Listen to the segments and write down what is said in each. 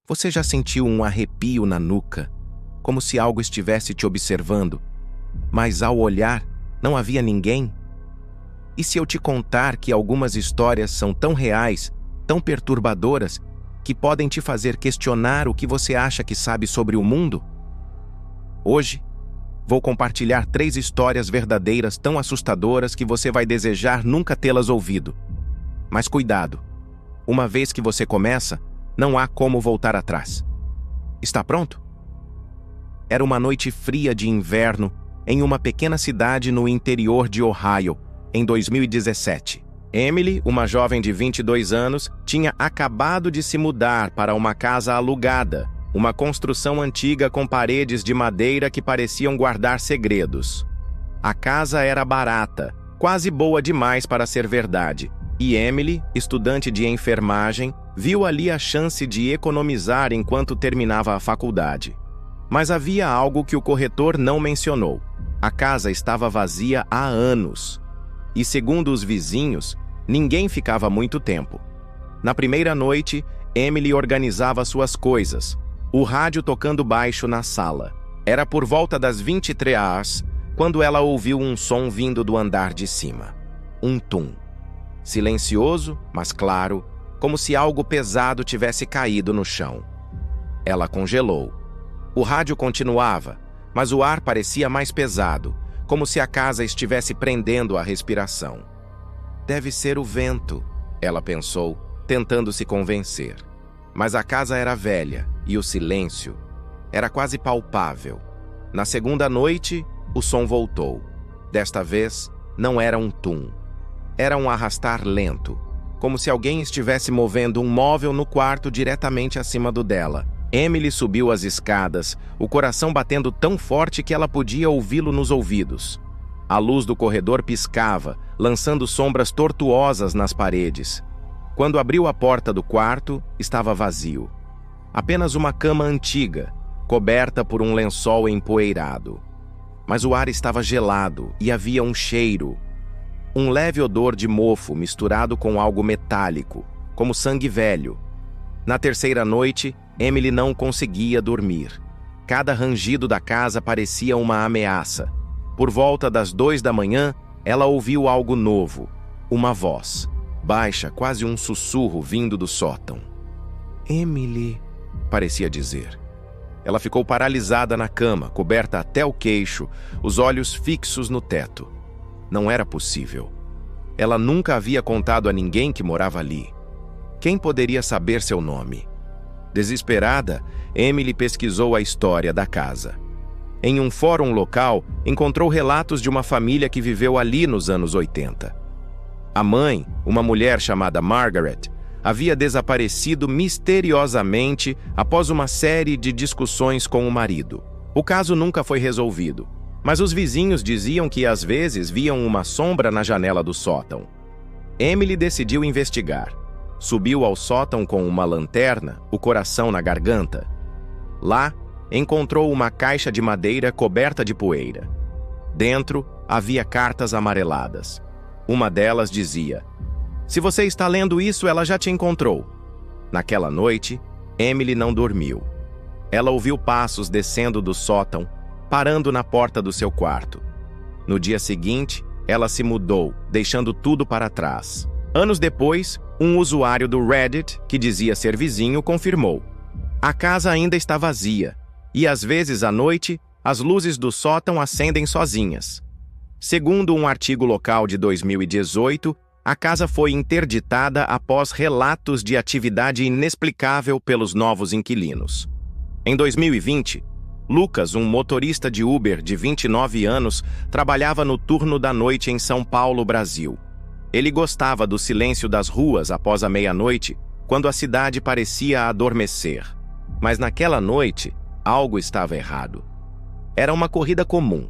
Você já sentiu um arrepio na nuca, como se algo estivesse te observando, mas ao olhar não havia ninguém? E se eu te contar que algumas histórias são tão reais, tão perturbadoras, que podem te fazer questionar o que você acha que sabe sobre o mundo? Hoje, vou compartilhar 3 histórias verdadeiras tão assustadoras que você vai desejar nunca tê-las ouvido. Mas cuidado, uma vez que você começa, não há como voltar atrás. Está pronto? Era uma noite fria de inverno em uma pequena cidade no interior de Ohio, em 2017. Emily, uma jovem de 22 anos, tinha acabado de se mudar para uma casa alugada, uma construção antiga com paredes de madeira que pareciam guardar segredos. A casa era barata, quase boa demais para ser verdade, e Emily, estudante de enfermagem, viu ali a chance de economizar enquanto terminava a faculdade. Mas havia algo que o corretor não mencionou. A casa estava vazia há anos. E segundo os vizinhos, ninguém ficava muito tempo. Na primeira noite, Emily organizava suas coisas, o rádio tocando baixo na sala. Era por volta das 23 horas, quando ela ouviu um som vindo do andar de cima. Um tum. Silencioso, mas claro, como se algo pesado tivesse caído no chão. Ela congelou. O rádio continuava, mas o ar parecia mais pesado, como se a casa estivesse prendendo a respiração. Deve ser o vento, ela pensou, tentando se convencer. Mas a casa era velha e o silêncio era quase palpável. Na segunda noite, o som voltou. Desta vez, não era um tum. Era um arrastar lento, como se alguém estivesse movendo um móvel no quarto diretamente acima do dela. Emily subiu as escadas, o coração batendo tão forte que ela podia ouvi-lo nos ouvidos. A luz do corredor piscava, lançando sombras tortuosas nas paredes. Quando abriu a porta do quarto, estava vazio. Apenas uma cama antiga, coberta por um lençol empoeirado. Mas o ar estava gelado e havia um cheiro. Um leve odor de mofo misturado com algo metálico, como sangue velho. Na terceira noite, Emily não conseguia dormir. Cada rangido da casa parecia uma ameaça. Por volta das 2 da manhã, ela ouviu algo novo. Uma voz, baixa, quase um sussurro vindo do sótão. Emily, parecia dizer. Ela ficou paralisada na cama, coberta até o queixo, os olhos fixos no teto. Não era possível. Ela nunca havia contado a ninguém que morava ali. Quem poderia saber seu nome? Desesperada, Emily pesquisou a história da casa. Em um fórum local, encontrou relatos de uma família que viveu ali nos anos 80. A mãe, uma mulher chamada Margaret, havia desaparecido misteriosamente após uma série de discussões com o marido. O caso nunca foi resolvido, mas os vizinhos diziam que às vezes viam uma sombra na janela do sótão. Emily decidiu investigar. Subiu ao sótão com uma lanterna, o coração na garganta. Lá, encontrou uma caixa de madeira coberta de poeira. Dentro, havia cartas amareladas. Uma delas dizia: "Se você está lendo isso, ela já te encontrou." Naquela noite, Emily não dormiu. Ela ouviu passos descendo do sótão, parando na porta do seu quarto. No dia seguinte, ela se mudou, deixando tudo para trás. Anos depois, um usuário do Reddit, que dizia ser vizinho, confirmou. A casa ainda está vazia, e às vezes à noite, as luzes do sótão acendem sozinhas. Segundo um artigo local de 2018, a casa foi interditada após relatos de atividade inexplicável pelos novos inquilinos. Em 2020, Lucas, um motorista de Uber de 29 anos, trabalhava no turno da noite em São Paulo, Brasil. Ele gostava do silêncio das ruas após a meia-noite, quando a cidade parecia adormecer. Mas naquela noite, algo estava errado. Era uma corrida comum.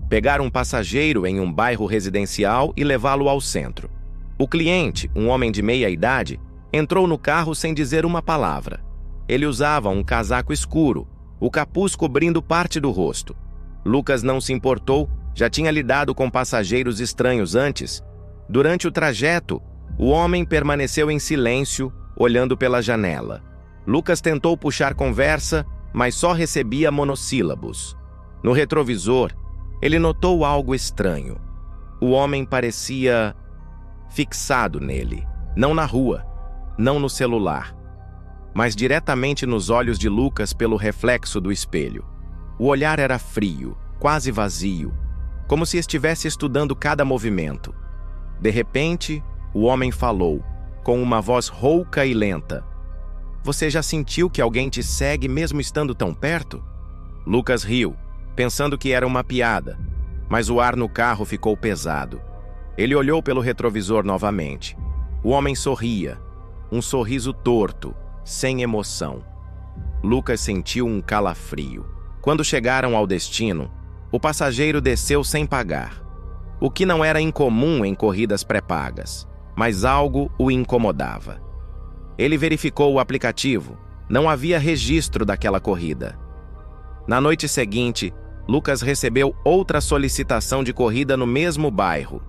Pegar um passageiro em um bairro residencial e levá-lo ao centro. O cliente, um homem de meia-idade, entrou no carro sem dizer uma palavra. Ele usava um casaco escuro, o capuz cobrindo parte do rosto. Lucas não se importou, já tinha lidado com passageiros estranhos antes. Durante o trajeto, o homem permaneceu em silêncio, olhando pela janela. Lucas tentou puxar conversa, mas só recebia monossílabos. No retrovisor, ele notou algo estranho. O homem parecia fixado nele, não na rua, não no celular, mas diretamente nos olhos de Lucas pelo reflexo do espelho. O olhar era frio, quase vazio, como se estivesse estudando cada movimento. De repente, o homem falou, com uma voz rouca e lenta. Você já sentiu que alguém te segue mesmo estando tão perto? Lucas riu, pensando que era uma piada, mas o ar no carro ficou pesado. Ele olhou pelo retrovisor novamente. O homem sorria, um sorriso torto, sem emoção. Lucas sentiu um calafrio. Quando chegaram ao destino, o passageiro desceu sem pagar, o que não era incomum em corridas pré-pagas, mas algo o incomodava. Ele verificou o aplicativo. Não havia registro daquela corrida. Na noite seguinte, Lucas recebeu outra solicitação de corrida no mesmo bairro.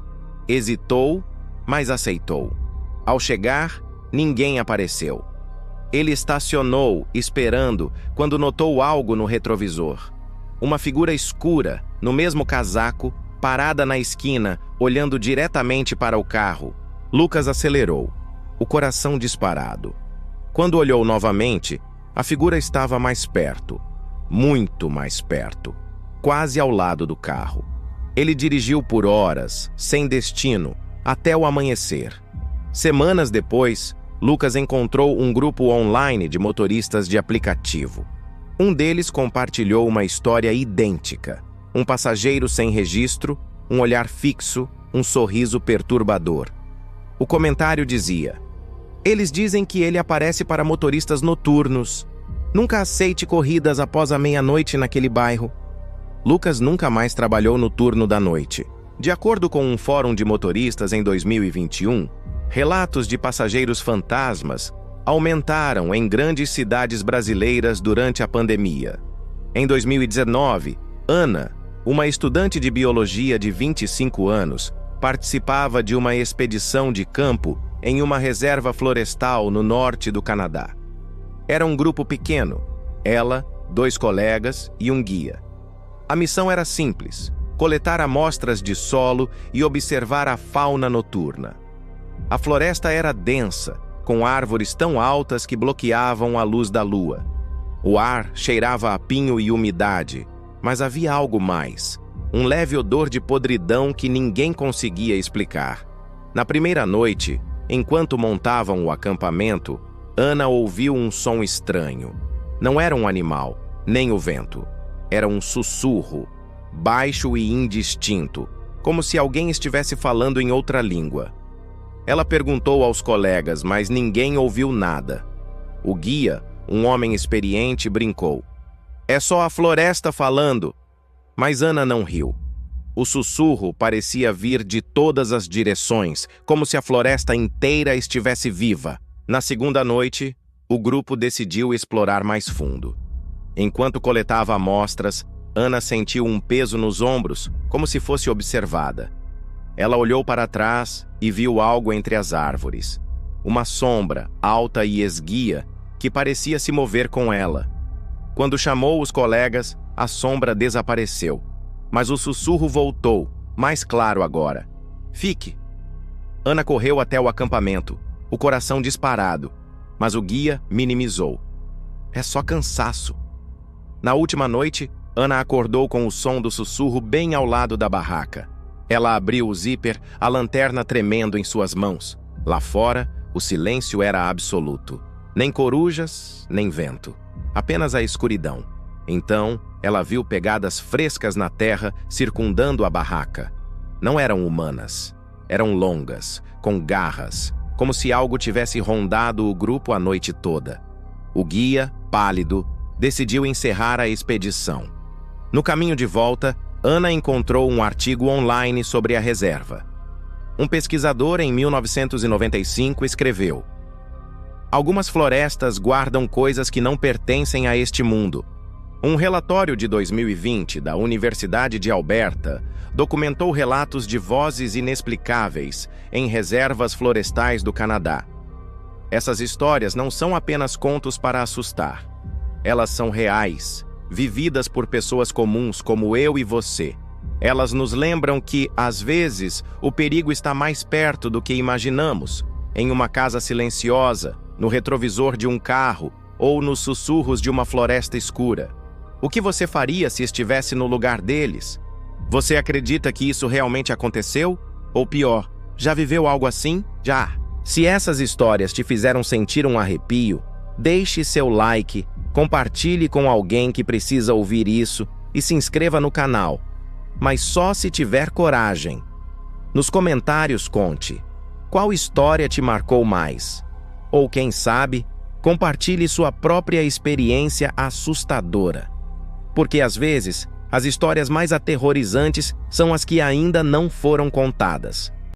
Hesitou, mas aceitou. Ao chegar, ninguém apareceu. Ele estacionou, esperando, quando notou algo no retrovisor. Uma figura escura, no mesmo casaco, parada na esquina, olhando diretamente para o carro. Lucas acelerou, o coração disparado. Quando olhou novamente, a figura estava mais perto, muito mais perto, quase ao lado do carro. Ele dirigiu por horas, sem destino, até o amanhecer. Semanas depois, Lucas encontrou um grupo online de motoristas de aplicativo. Um deles compartilhou uma história idêntica. Um passageiro sem registro, um olhar fixo, um sorriso perturbador. O comentário dizia: eles dizem que ele aparece para motoristas noturnos. Nunca aceite corridas após a meia-noite naquele bairro. Lucas nunca mais trabalhou no turno da noite. De acordo com um fórum de motoristas em 2021, relatos de passageiros fantasmas aumentaram em grandes cidades brasileiras durante a pandemia. Em 2019, Ana, uma estudante de biologia de 25 anos, participava de uma expedição de campo em uma reserva florestal no norte do Canadá. Era um grupo pequeno, ela, 2 colegas e um guia. A missão era simples: coletar amostras de solo e observar a fauna noturna. A floresta era densa, com árvores tão altas que bloqueavam a luz da lua. O ar cheirava a pinho e umidade, mas havia algo mais, um leve odor de podridão que ninguém conseguia explicar. Na primeira noite, enquanto montavam o acampamento, Ana ouviu um som estranho. Não era um animal, nem o vento. Era um sussurro, baixo e indistinto, como se alguém estivesse falando em outra língua. Ela perguntou aos colegas, mas ninguém ouviu nada. O guia, um homem experiente, brincou: é só a floresta falando. Mas Ana não riu. O sussurro parecia vir de todas as direções, como se a floresta inteira estivesse viva. Na segunda noite, o grupo decidiu explorar mais fundo. Enquanto coletava amostras, Ana sentiu um peso nos ombros, como se fosse observada. Ela olhou para trás e viu algo entre as árvores. Uma sombra, alta e esguia, que parecia se mover com ela. Quando chamou os colegas, a sombra desapareceu. Mas o sussurro voltou, mais claro agora. Fique! Ana correu até o acampamento, o coração disparado, mas o guia minimizou. É só cansaço. Na última noite, Ana acordou com o som do sussurro bem ao lado da barraca. Ela abriu o zíper, a lanterna tremendo em suas mãos. Lá fora, o silêncio era absoluto. Nem corujas, nem vento. Apenas a escuridão. Então, ela viu pegadas frescas na terra circundando a barraca. Não eram humanas. Eram longas, com garras, como se algo tivesse rondado o grupo a noite toda. O guia, pálido, decidiu encerrar a expedição. No caminho de volta, Ana encontrou um artigo online sobre a reserva. Um pesquisador, em 1995, escreveu: algumas florestas guardam coisas que não pertencem a este mundo. Um relatório de 2020 da Universidade de Alberta documentou relatos de vozes inexplicáveis em reservas florestais do Canadá. Essas histórias não são apenas contos para assustar. Elas são reais, vividas por pessoas comuns como eu e você. Elas nos lembram que, às vezes, o perigo está mais perto do que imaginamos, em uma casa silenciosa, no retrovisor de um carro ou nos sussurros de uma floresta escura. O que você faria se estivesse no lugar deles? Você acredita que isso realmente aconteceu? Ou pior, já viveu algo assim? Já! Se essas histórias te fizeram sentir um arrepio, deixe seu like, compartilhe com alguém que precisa ouvir isso e se inscreva no canal. Mas só se tiver coragem. Nos comentários conte, qual história te marcou mais? Ou quem sabe, compartilhe sua própria experiência assustadora. Porque às vezes, as histórias mais aterrorizantes são as que ainda não foram contadas.